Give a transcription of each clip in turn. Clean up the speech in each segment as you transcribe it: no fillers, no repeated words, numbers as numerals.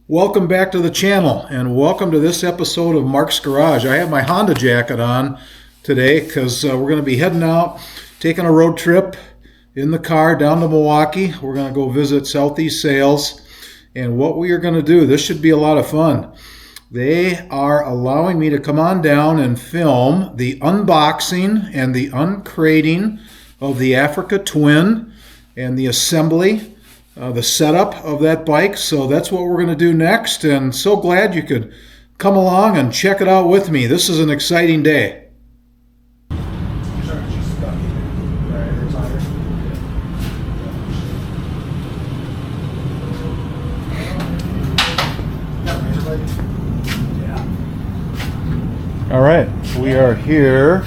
Welcome back to the channel and welcome to this episode of Mark's Garage. I have my Honda jacket on today because we're going to be heading out, taking a road trip in the car down to Milwaukee. We're going to go visit Southeast Sales, and what we are going to do, this should be a lot of fun. They are allowing me to come on down and film the unboxing and the uncrating of the Africa Twin and the assembly, the setup of that bike. So that's what we're going to do next, and so glad you could come along and check it out with me. This is an exciting day. All right, we are here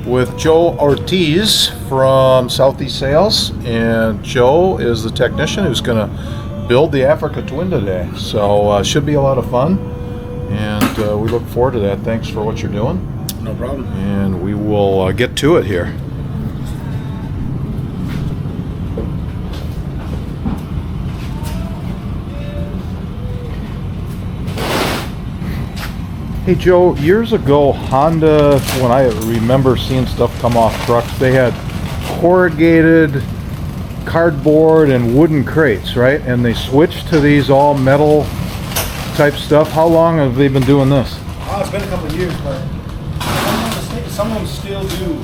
with Joe Ortiz from Southeast Sales, and Joe is the technician who's going to build the Africa Twin today. So should be a lot of fun, and we look forward to that. Thanks for what you're doing. No problem. And we will get to it here. Hey Joe, years ago Honda, when I remember seeing stuff come off trucks, they had corrugated cardboard and wooden crates, right? And they switched to these all metal type stuff. How long have they been doing this? Oh, it's been a couple of years, but some of them still do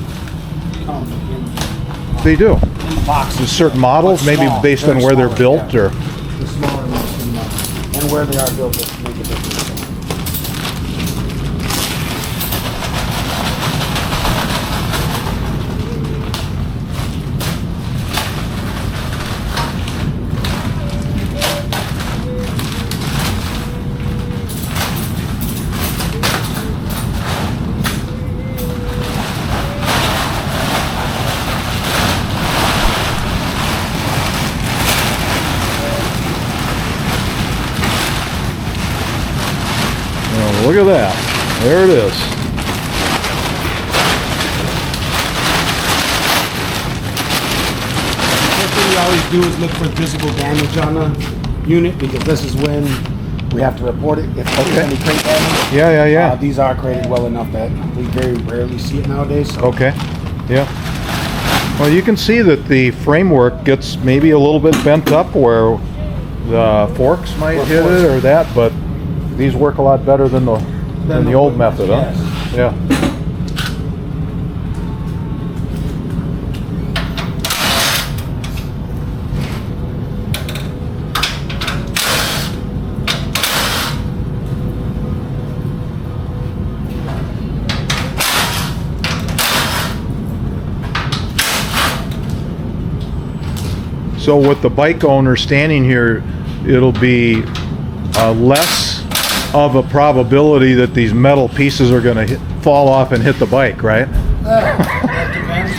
come in. They do? In boxes. There's certain models, But maybe small, based on very where they're smaller, built, yeah. or? The smaller ones and where they are built to make a difference. Look at that. There it is. The first thing we always do is look for visible damage on the unit, because this is when we have to report it if there's any crate damage. Yeah. These are crated well enough that we very rarely see it nowadays. So. Okay. Yeah. Well, you can see that the framework gets maybe a little bit bent up where the forks might hit it or that, but these work a lot better than the old method, huh? Yes. Yeah. So with the bike owner standing here, it'll be less of a probability that these metal pieces are going to fall off and hit the bike, right? That depends.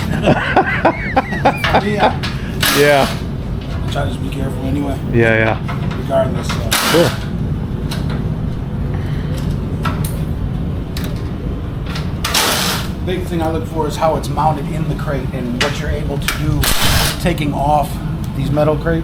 Yeah. I try to just be careful anyway. Yeah. Regardless. Sure. Big thing I look for is how it's mounted in the crate and what you're able to do taking off these metal crate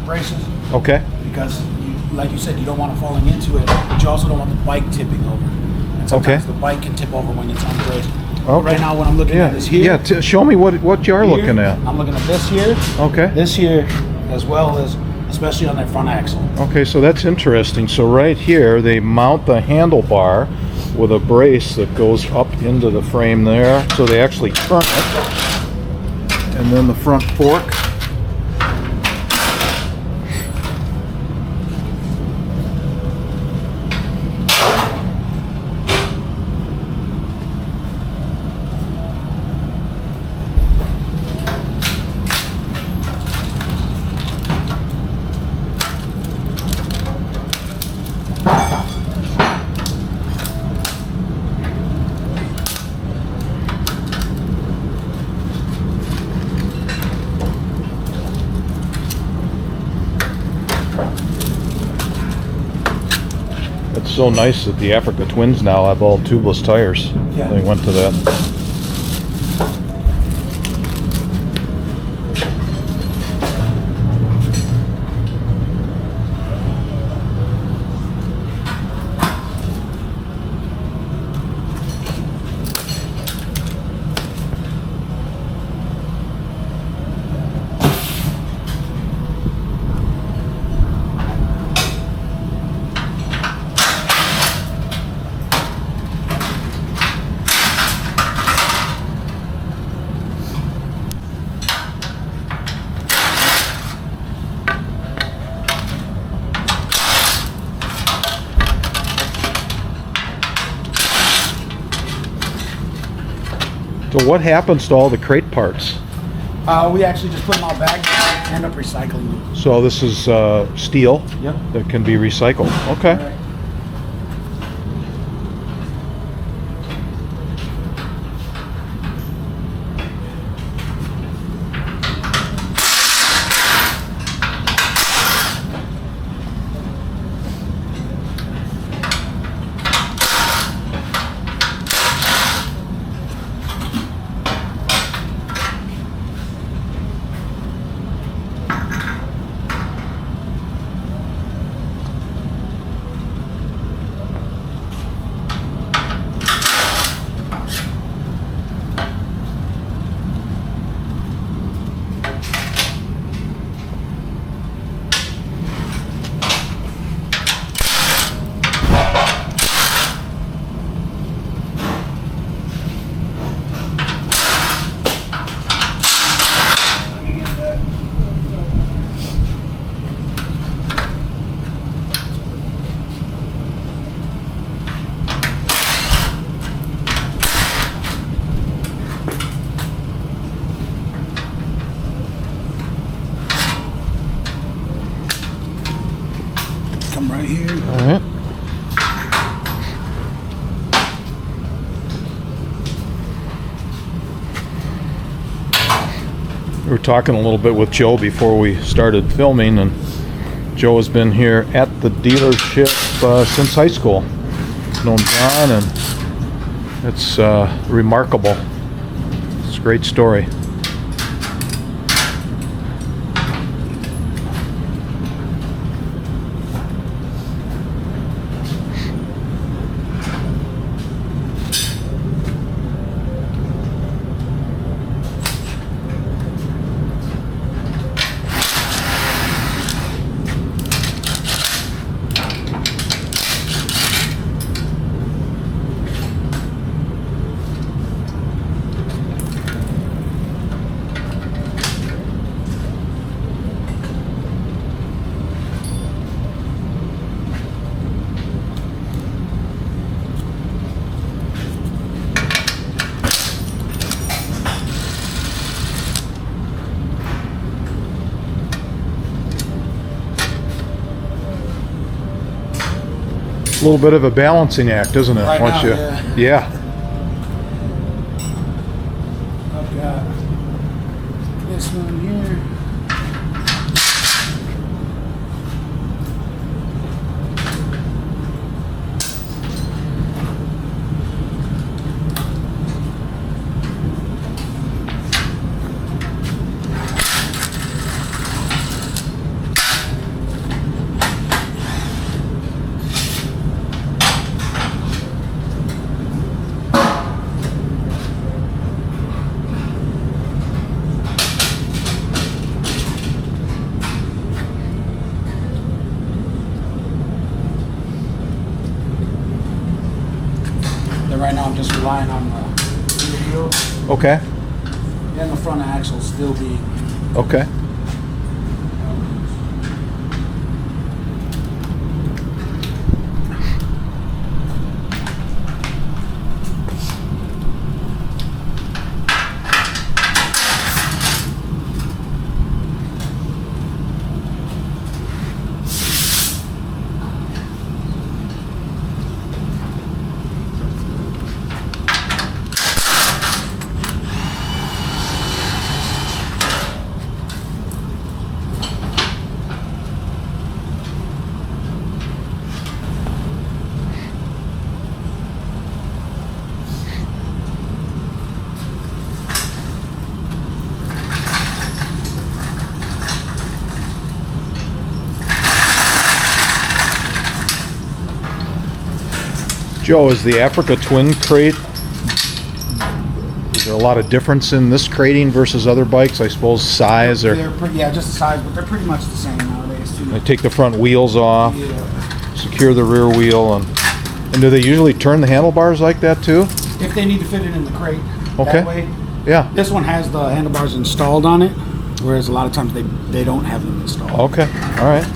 braces. Okay. Because, like you said, you don't want it falling into it, but you also don't want the bike tipping over. And sometimes the bike can tip over when it's uncrated. Okay. Right now, what I'm looking at is here. Yeah, show me what you are Here, looking at. I'm looking at this here. Okay. This here, as well as, especially on that front axle. Okay, so that's interesting. So right here, they mount the handlebar with a brace that goes up into the frame there. So they actually turn it. And then the front fork. It's so nice that the Africa Twins now have all tubeless tires. Yeah. They went to that. So what happens to all the crate parts? We actually just put them all back and end up recycling them. So this is steel Yep. that can be recycled. Okay. Right. Come right here. All right. We were talking a little bit with Joe before we started filming, and Joe has been here at the dealership since high school. Known John, and it's remarkable. It's a great story. A little bit of a balancing act, isn't it? Right Once now, you, yeah. yeah. I've got this one here. Right now I'm just relying on the rear wheel Okay. and the front axle still being. Okay. Joe, is the Africa Twin crate, is there a lot of difference in this crating versus other bikes? I suppose size, or They're pretty, yeah, just the size, but they're pretty much the same nowadays too. they take the front wheels off, Yeah. secure the rear wheel, and do they usually turn the handlebars like that too? If they need to fit it in the crate Okay. that way. Yeah. This one has the handlebars installed on it, whereas a lot of times they don't have them installed. Okay. All right.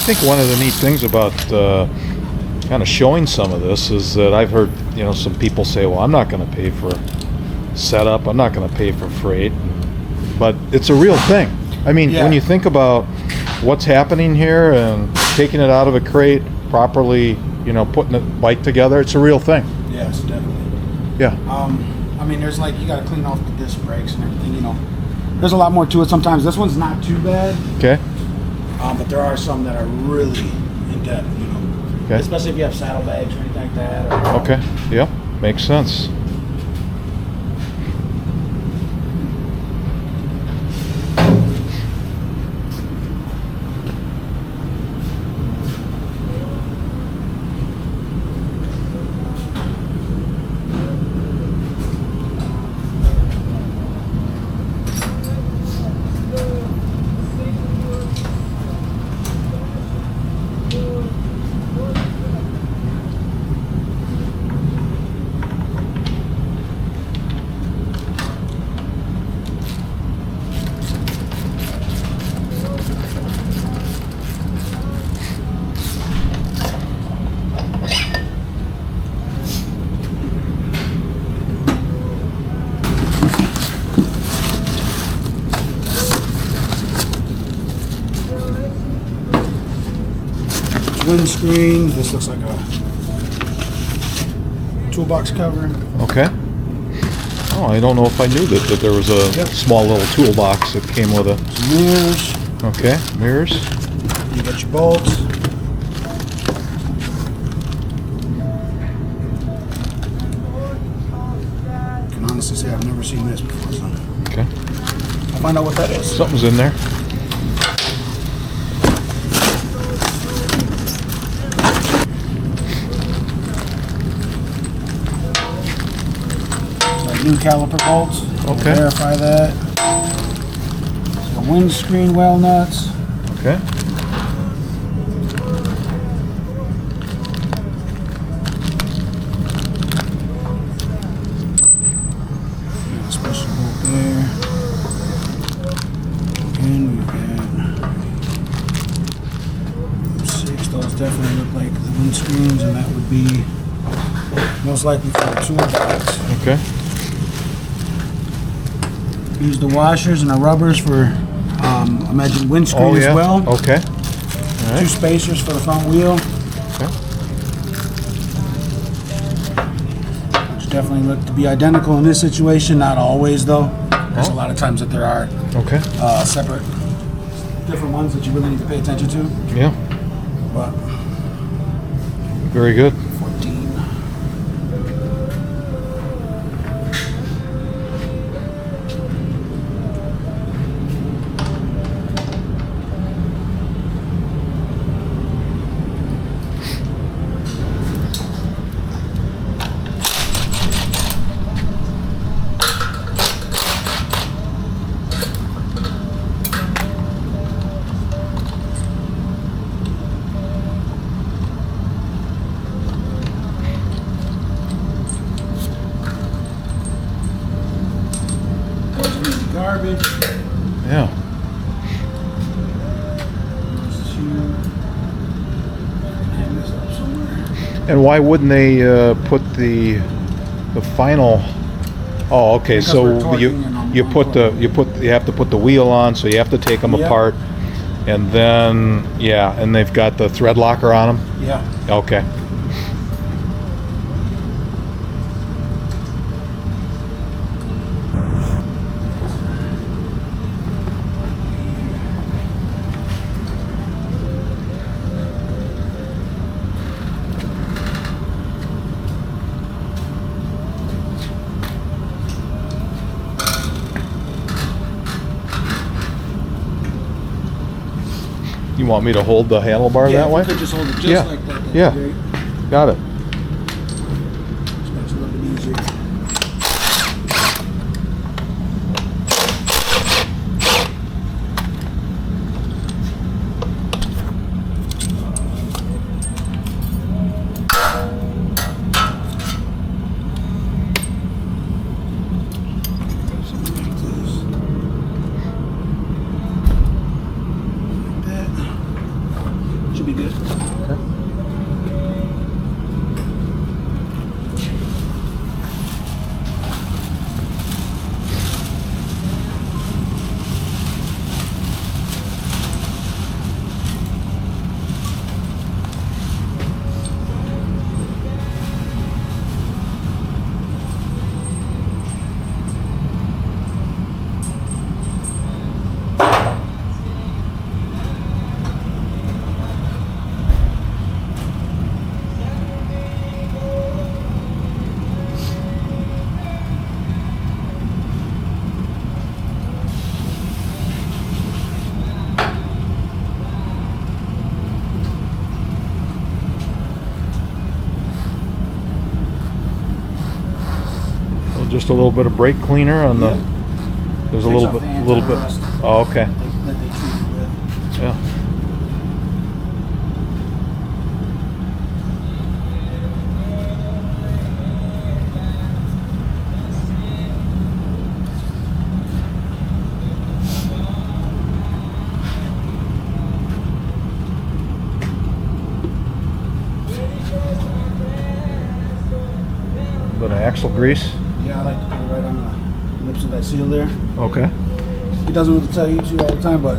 think one of the neat things about kind of showing some of this is that I've heard, you know, some people say, well, I'm not going to pay for setup, I'm not going to pay for freight, but it's a real thing. I mean, when you think about what's happening here and taking it out of a crate, properly, you know, putting the bike together, it's a real thing. Yes, definitely. Yeah. I mean, there's like, you got to clean off the disc brakes and everything, you know. There's a lot more to it sometimes. This one's not too bad. Okay. But there are some that are really in depth, you know. Okay. Especially if you have saddlebags or anything like that. Or, Okay. Yeah. Makes sense. windscreen. This looks like a toolbox cover. Okay. Oh, I don't know if I knew that there was a small little toolbox that came with it. Some mirrors. Okay, mirrors. You got your bolts. I can honestly say I've never seen this before, so Okay. I'll find out what that is. Something's in there. New caliper bolts. Okay. We'll verify that. So windscreen well nuts. Okay. Got a special bolt there. And we've got 6. Those definitely look like the windscreens, and that would be most likely for the toolbox. Okay. Use the washers and the rubbers for, imagine windscreen as well. Okay. All 2 right. spacers for the front wheel, Okay. which definitely look to be identical in this situation. Not always, though. There's a lot of times that there are Okay. separate, different ones that you really need to pay attention to. Yeah. But Very good. 14. Garbage. Yeah. Those 2. Hang this up somewhere. And why wouldn't they put the final? Oh, okay. Because So we're torquing and you I'm put you have to put the wheel on, so you have to take them Yep. apart, and then and they've got the thread locker on them. Yeah. Okay. You want me to hold the handlebar Yeah, that way? you could just hold it just Yeah. like that. That'd be Yeah. great. Got it. Just makes it a little bit easier. Something like this. Like that. Should Just a little bit of brake cleaner on the. There's a Takes little off bit, the little bit. anti-rust Oh, okay. that they treat it with. Yeah. Bit of axle grease. Yeah, I like to put it right on the lips of that seal there. Okay. He doesn't really tell you to all the time, but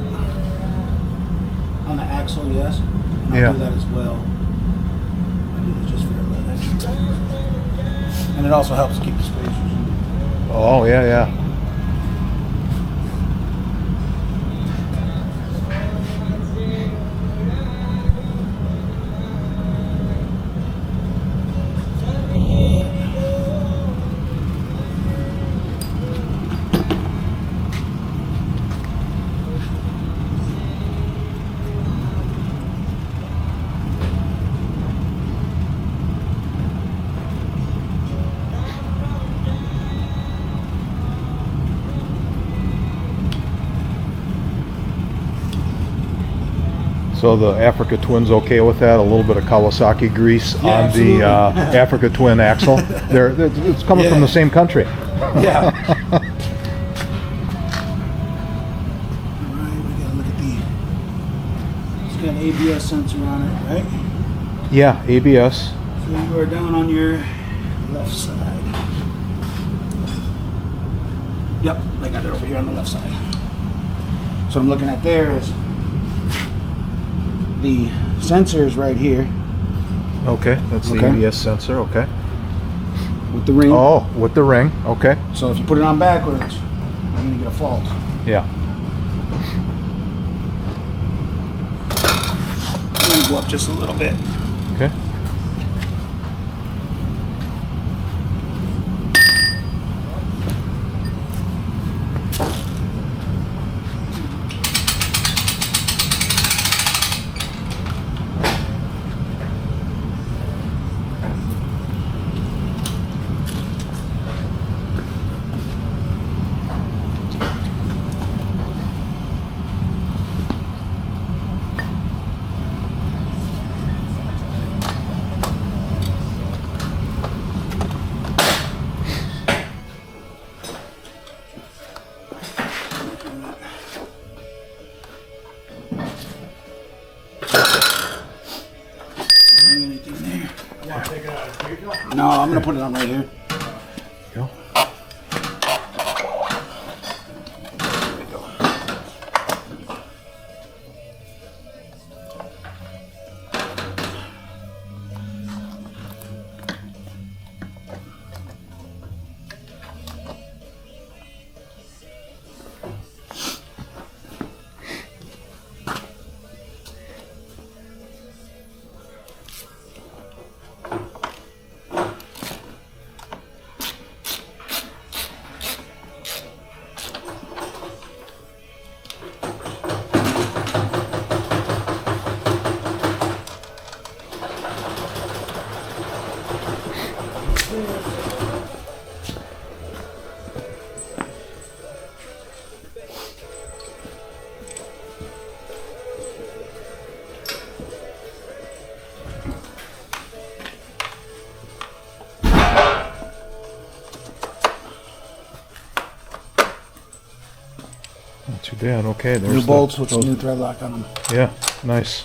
on the axle, yes. And I'll do that as well. I do this just for a little extra. And it also helps keep the spacers in. Oh, yeah, yeah. So the Africa Twin's okay with that? A little bit of Kawasaki grease on the Africa Twin axle. It's coming from the same country. Yeah. Alright, we gotta look at the. It's got an ABS sensor on it, right? Yeah, ABS. So you are down on your left side. Yep, I got it over here on the left side. So I'm looking at there is the sensor is right here Okay, that's the Okay. ABS sensor. Okay. with the ring. Oh, with the ring. Okay. So if you put it on backwards, you're gonna get a fault. Yeah. I'm gonna go up just a little bit. Okay. Anything there? No, I'm gonna put it on right here. Go. There we go. Not too bad. Okay. There's New the- bolts with some new thread lock on them. Yeah. Nice.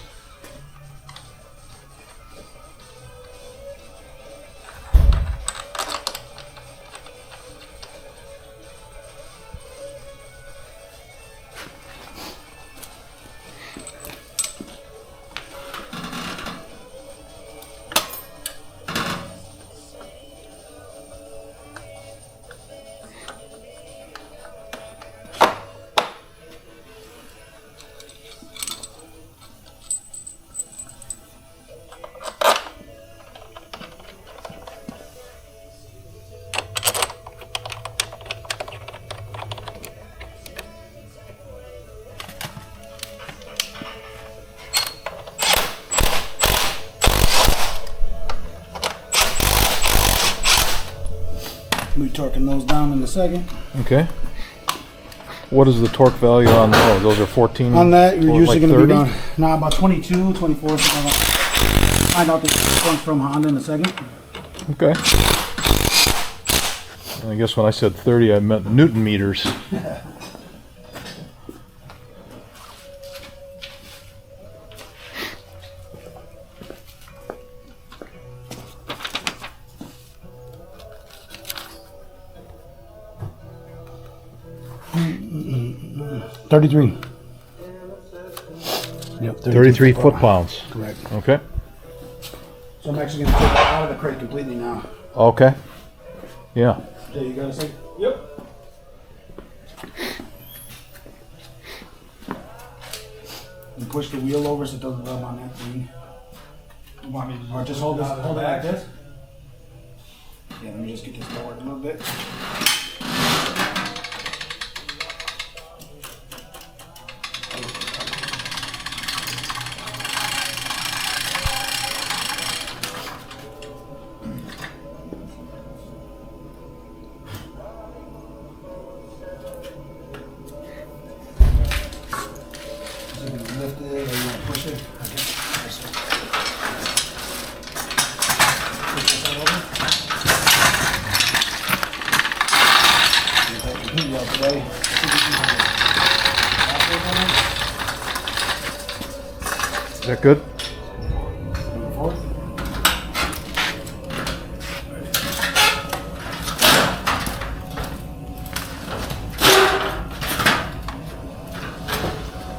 We'll be torquing those down in a second. Okay. What is the torque value on those? Those are 14? On that, you're usually like going to be 30? about 22, 24, something like that. Find out this one's from Honda in a second. Okay. I guess when I said 30, I meant Newton meters. Mm-hmm. 33. Yep, 33 foot-pounds. Correct. Okay. So I'm actually going to take it out of the crate completely now. Okay. Yeah. Jay, you got a second? Yep. And push the wheel over so it doesn't rub on that thing. You want me to or just hold it like this? Yeah, let me just get this lowered a little bit. Lift it or you want to push it? Okay. Push this out over. Get that completely out the way. Is that good? Moving forward.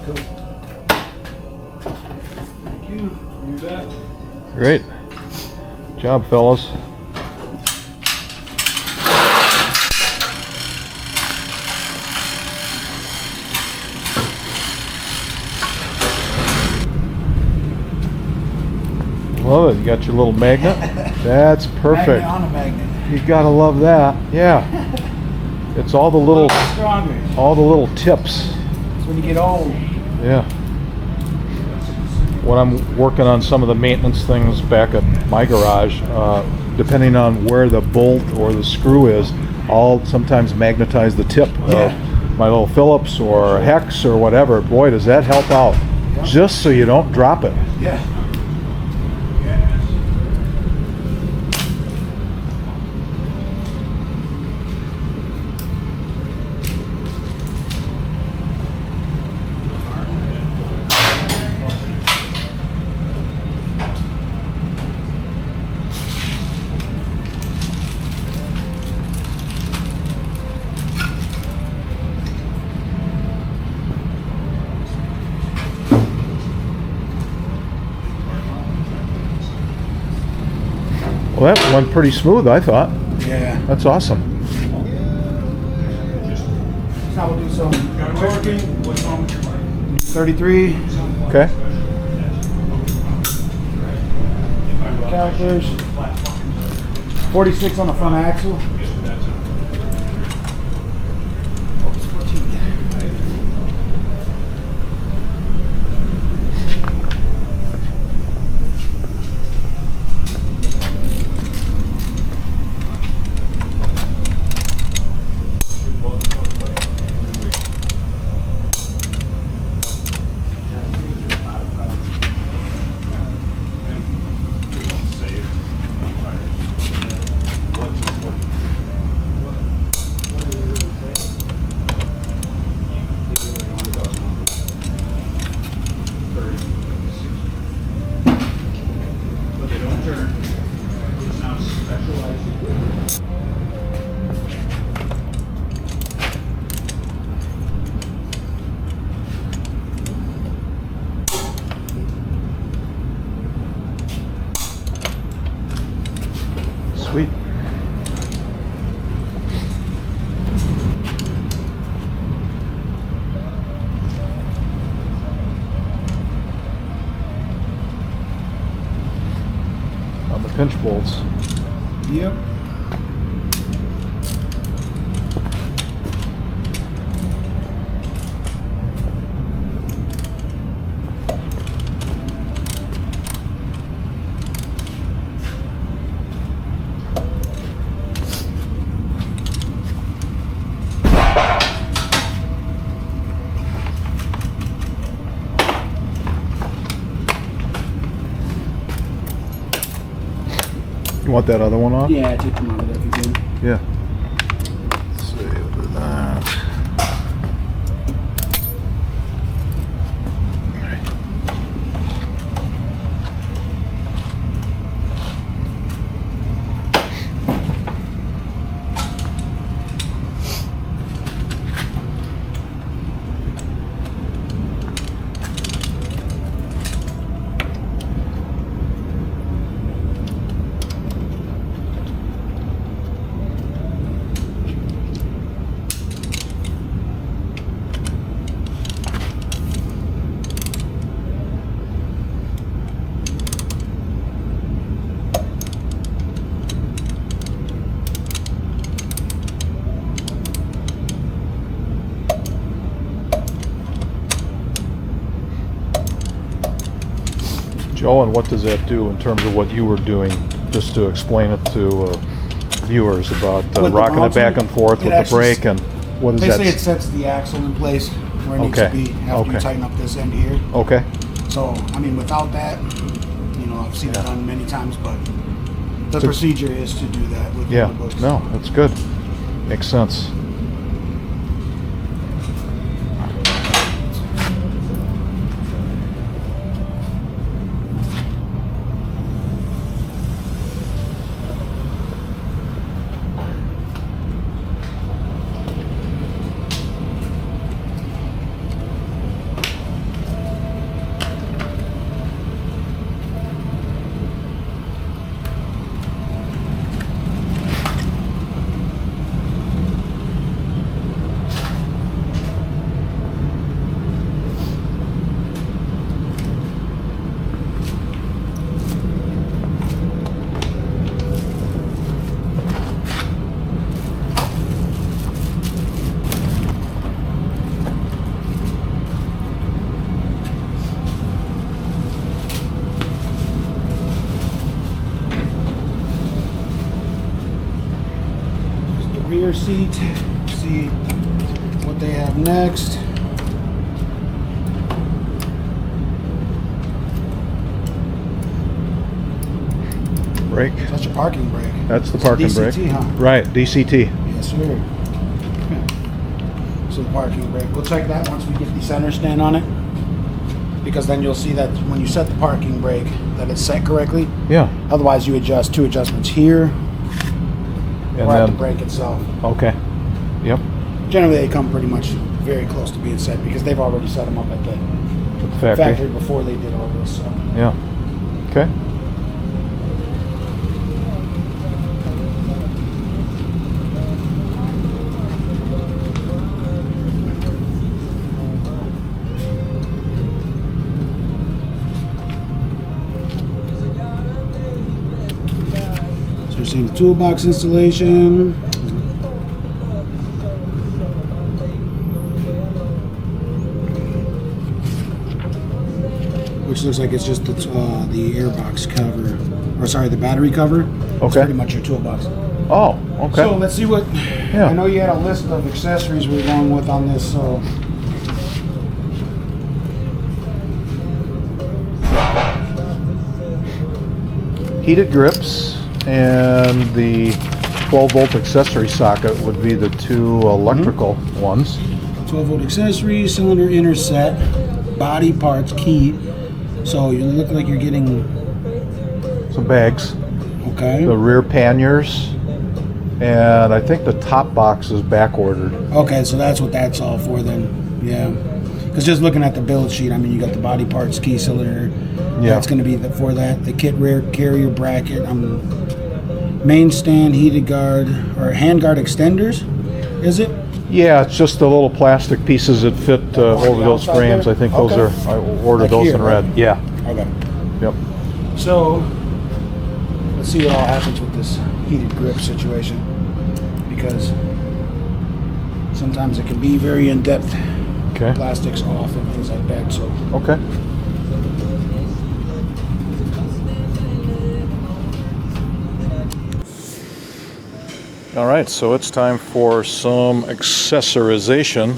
Cool. Great. Good job, fellas. Love it. You got your little magnet. That's perfect. Magnet on a magnet. You gotta love that. Yeah. It's all the little Stronger. tips. It's when you get old. Yeah. When I'm working on some of the maintenance things back at my garage, depending on where the bolt or the screw is, I'll sometimes magnetize the tip of my little Phillips or hex or whatever. Boy, does that help out. Just so you don't drop it. Yeah. Well, that went pretty smooth, I thought. Yeah. That's awesome. Now we'll do some torquing. 33 Okay. calipers. 46 on the front axle. Sweet. On the pinch bolts. Yep. You want that other one off? Yeah, take them out of there if you can. Yeah. Let's see, we'll do that. Joe, and what does that do in terms of what you were doing, just to explain it to viewers about rocking it back and forth with the brake, and what is that? Basically, it sets the axle in place where it needs to be after you tighten up this end here. Okay. So, I mean, without that, you know, I've seen it done many times, but the procedure is to do that with the books. No, that's good. Makes sense. Rear seat, see what they have next. Brake. That's your parking brake. That's the parking brake. DCT, huh? Right, DCT. Yes, sir. So the parking brake. We'll check that once we get the center stand on it, because then you'll see that when you set the parking brake, that it's set correctly. Yeah. Otherwise, you adjust two adjustments here And or at the then, brake itself. okay. Yep. Generally, they come pretty much very close to being set because they've already set them up at the factory before they did all this. So. Yeah. Okay. So you're seeing the toolbox installation. Which looks like it's just the airbox cover, or sorry, the battery cover. It's Okay. pretty much your toolbox. Oh, okay. So let's see what. Yeah. I know you had a list of accessories we're going with on this, so. Heated grips and the 12-volt accessory socket would be the two electrical ones. 12-volt accessory, cylinder inner set, body parts key. So you look like you're getting. Some bags. Okay. The rear panniers. And I think the top box is back ordered. Okay, so that's what that's all for then. Yeah. Because just looking at the build sheet, I mean, you got the body parts, key cylinder. Yeah. That's going to be for that. The kit rear carrier bracket. Main stand, heated guard, or hand guard extenders, is it? Yeah, it's just the little plastic pieces that fit over those outside frames. there? I think Okay. those are, I ordered Like those here, in right? red. Yeah. Okay. Yep. So, let's see what all happens with this heated grip situation. Because sometimes it can be very in-depth. Okay. Plastics off and things like that, so. Okay. All right, so it's time for some accessorization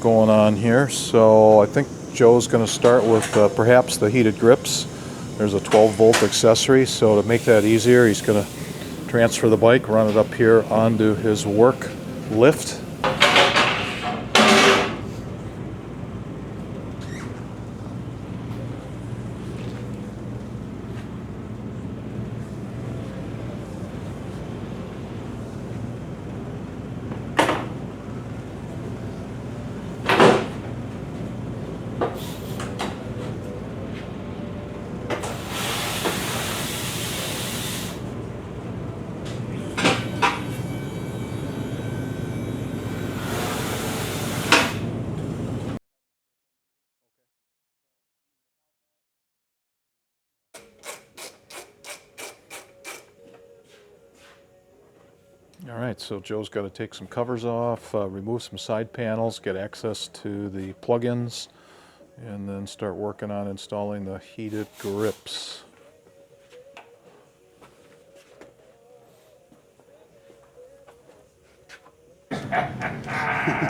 going on here. So I think Joe's going to start with perhaps the heated grips. There's a 12-volt accessory, so to make that easier, he's going to transfer the bike, run it up here onto his work lift. All right, so Joe's got to take some covers off, remove some side panels, get access to the plugins, and then start working on installing the heated grips.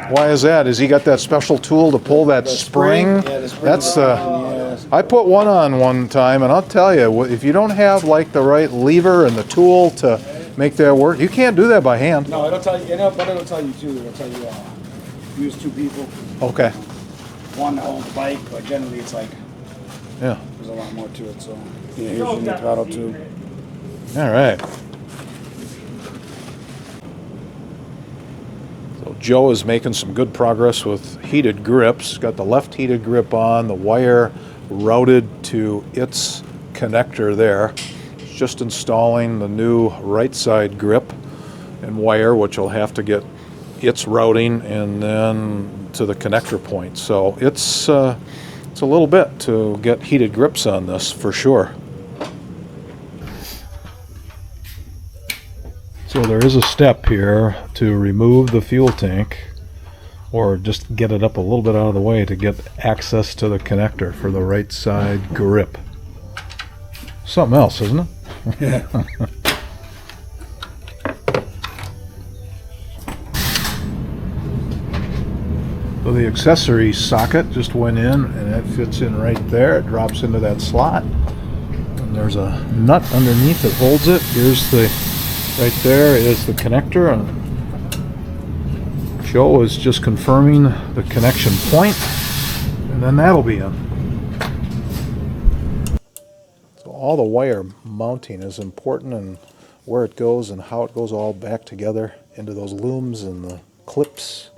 Why is that? Has he got that special tool to pull that spring? Yeah, the spring. That's Yes. I put one on one time, and I'll tell you, if you don't have like the right lever and the tool to make that work, you can't do that by hand. No, it'll tell you, but it'll tell you too. It'll tell you use 2 people. Okay. One to hold the bike, but generally it's like, Yeah. there's a lot more to it. So yeah, here's your new throttle too. All right. So Joe is making some good progress with heated grips. Got the left heated grip on, the wire routed to its connector there. Just installing the new right side grip and wire, which will have to get its routing and then to the connector point. So it's a little bit to get heated grips on this for sure. So there is a step here to remove the fuel tank, or just get it up a little bit out of the way to get access to the connector for the right side grip. Something else, isn't it? Yeah. So the accessory socket just went in, and that fits in right there. It drops into that slot. And there's a nut underneath that holds it. Here's the, right there is the connector. And Joe is just confirming the connection point, and then that'll be in. So all the wire mounting is important, and where it goes and how it goes all back together into those looms and the clips.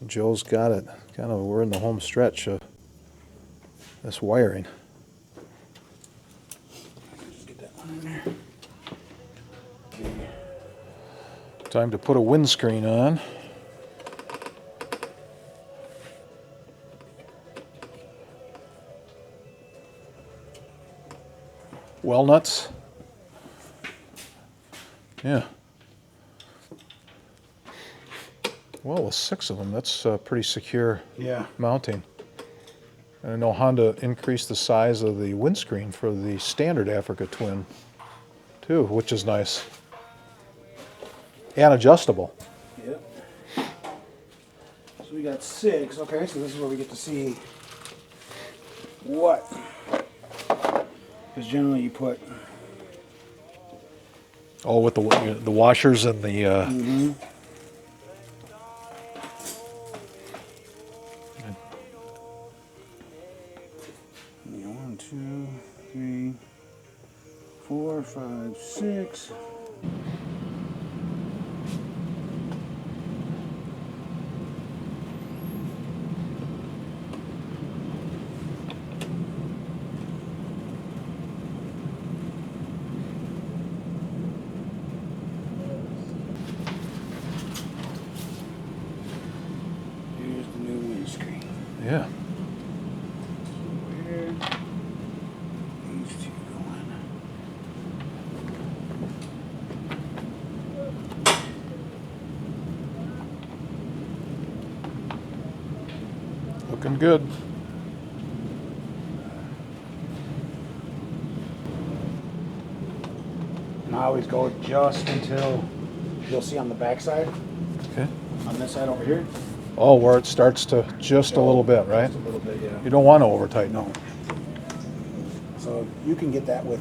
Joe's got it. Kind of, we're in the home stretch of this wiring. Get that one in there. Time to put a windscreen on. Walnuts. Yeah. Well, with 6 of them, that's pretty secure mounting. And I know Honda increased the size of the windscreen for the standard Africa Twin, too, which is nice. And adjustable. Yep. So we got 6. Okay, so this is where we get to see what. Because generally you put. Oh, with the washers and the. Mm-hmm. 1, 2, 3, 4, 5, 6. Here's the new windscreen. Yeah. Where these 2 going? Looking good. And I always go just until you'll see on the back side, Okay. on this side over here. Oh, where it starts to just a little bit, right? Just a little bit, yeah. You don't want to over tighten. No. So you can get that with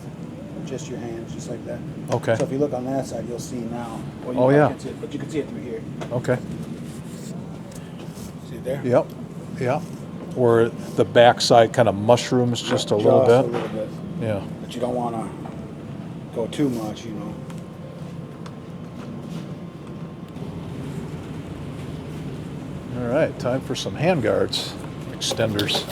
just your hands, just like that. Okay. So if you look on that side, you'll see now. Well, you Oh, yeah. can't see it, but you can see it through here. Okay. See it there? Yep. Yep. Where the backside kind of mushrooms just a little bit. A little bit. Yeah. But you don't want to go too much, you know. All right, time for some handguards, extenders.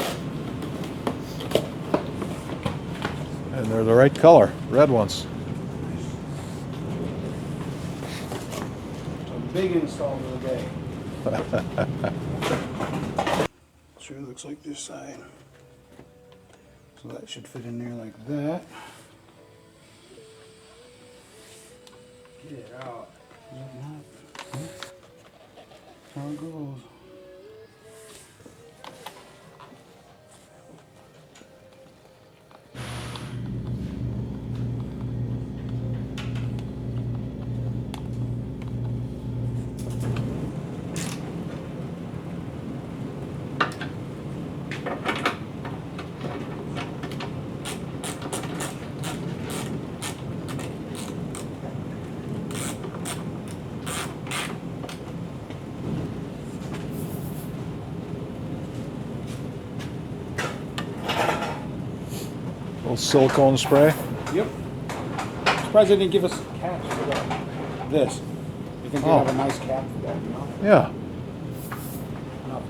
And they're the right color, red ones. So big install of the day. Sure looks like this side. So that should fit in there like that. Get it out. That's how it goes. Little silicone spray. Yep. Surprised they didn't give us caps for that. This. You think they have a nice cap for that, you know? Yeah. No.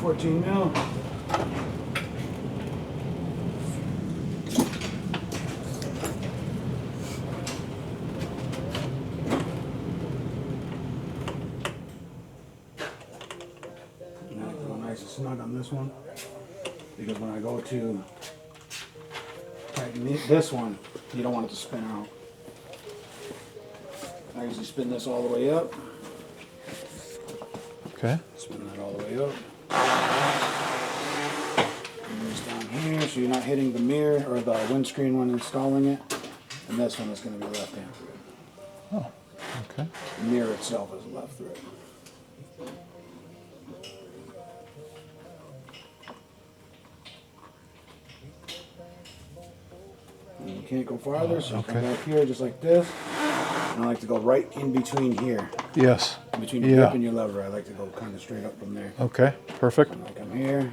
14 mil. Nice and snug on this one. Because when I go to tighten this one, you don't want it to spin out. I usually spin this all the way up. Okay. Spin that all the way up. And this down here, so you're not hitting the mirror or the windscreen when installing it. And this one is going to be left hand thread. Oh, okay. The mirror itself is left thread. And you can't go farther, so you come back here just like this. And I like to go right in between here. Yes. In between your grip and your lever. I like to go kind of straight up from there. Okay, perfect. And I come here.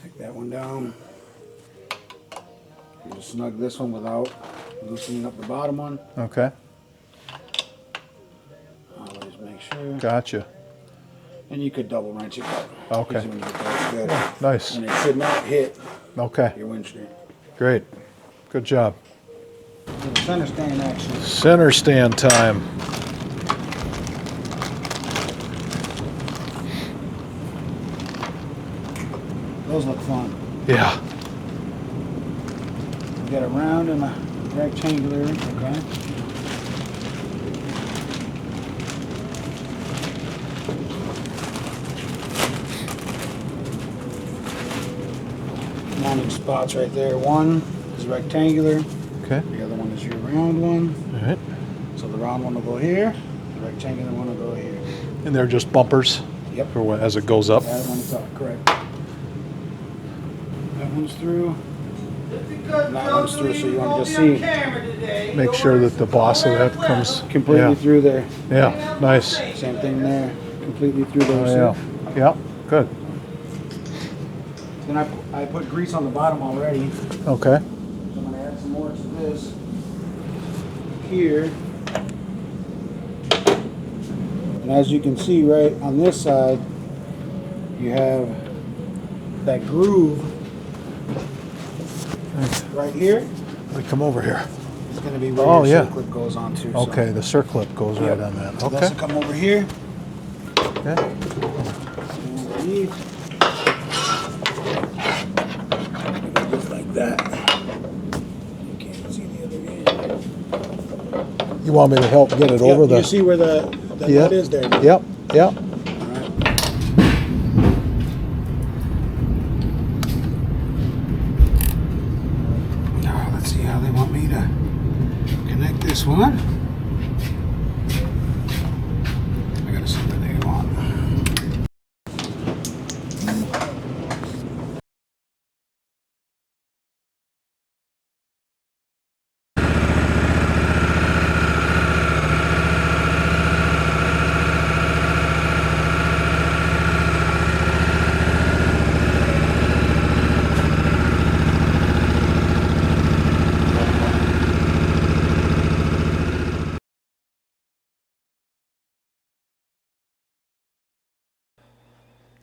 Take that one down. You just snug this one without loosening up the bottom one. Okay. Always make sure. Gotcha. And you could double wrench it up. Okay. When you get that good. Yeah, nice. And it should not hit Okay. your windscreen. Great. Good job. Little center stand action. Center stand time. Those look fun. Yeah. You got a round and a rectangular, okay? Mounting spots right there. One is rectangular. Okay. The other one is your round one. All right. So the round one will go here. The rectangular one will go here. And they're just bumpers. Yep. For as it goes up. That one's up, correct. That one's through. And that one's through, so you want to just see Make sure that the boss of that comes completely through there. Yeah. Nice. Same thing there, completely through there. Oh, yeah. Yeah. Good. Then I put grease on the bottom already. Okay. So I'm going to add some more to this here. And as you can see right on this side, you have that groove right here. We come over here. It's going to be where your circlip goes on to. Okay, So. the circlip goes right on that. So Okay. this will come over here. Okay. Underneath. Just like that. You can't see the other end. You want me to help get it over the? You see where the nut is there? Yep. Yep. Now let's see how they want me to connect this one.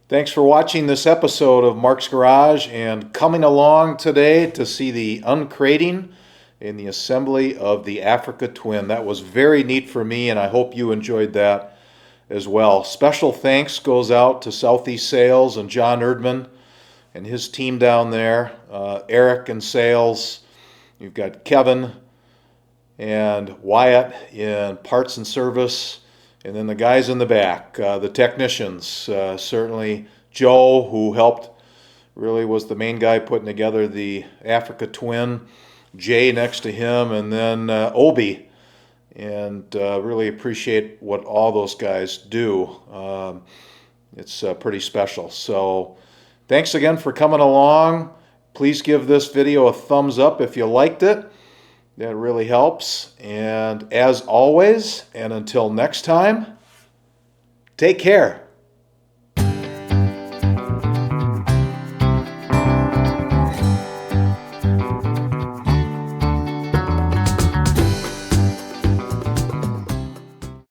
Thanks for watching this episode of Mark's Garage and coming along today to see the uncrating and the assembly of the Africa Twin. That was very neat for me, and I hope you enjoyed that as well. Special thanks goes out to Southeast Sales and John Erdman and his team down there, Eric in sales. You've got Kevin and Wyatt in parts and service, and then the guys in the back, the technicians, certainly Joe, who helped, really was the main guy putting together the Africa Twin, Jay next to him, and then Obi, and really appreciate what all those guys do. It's pretty special. So thanks again for coming along. Please give this video a thumbs up if you liked it. That really helps. And as always, and until next time, take care.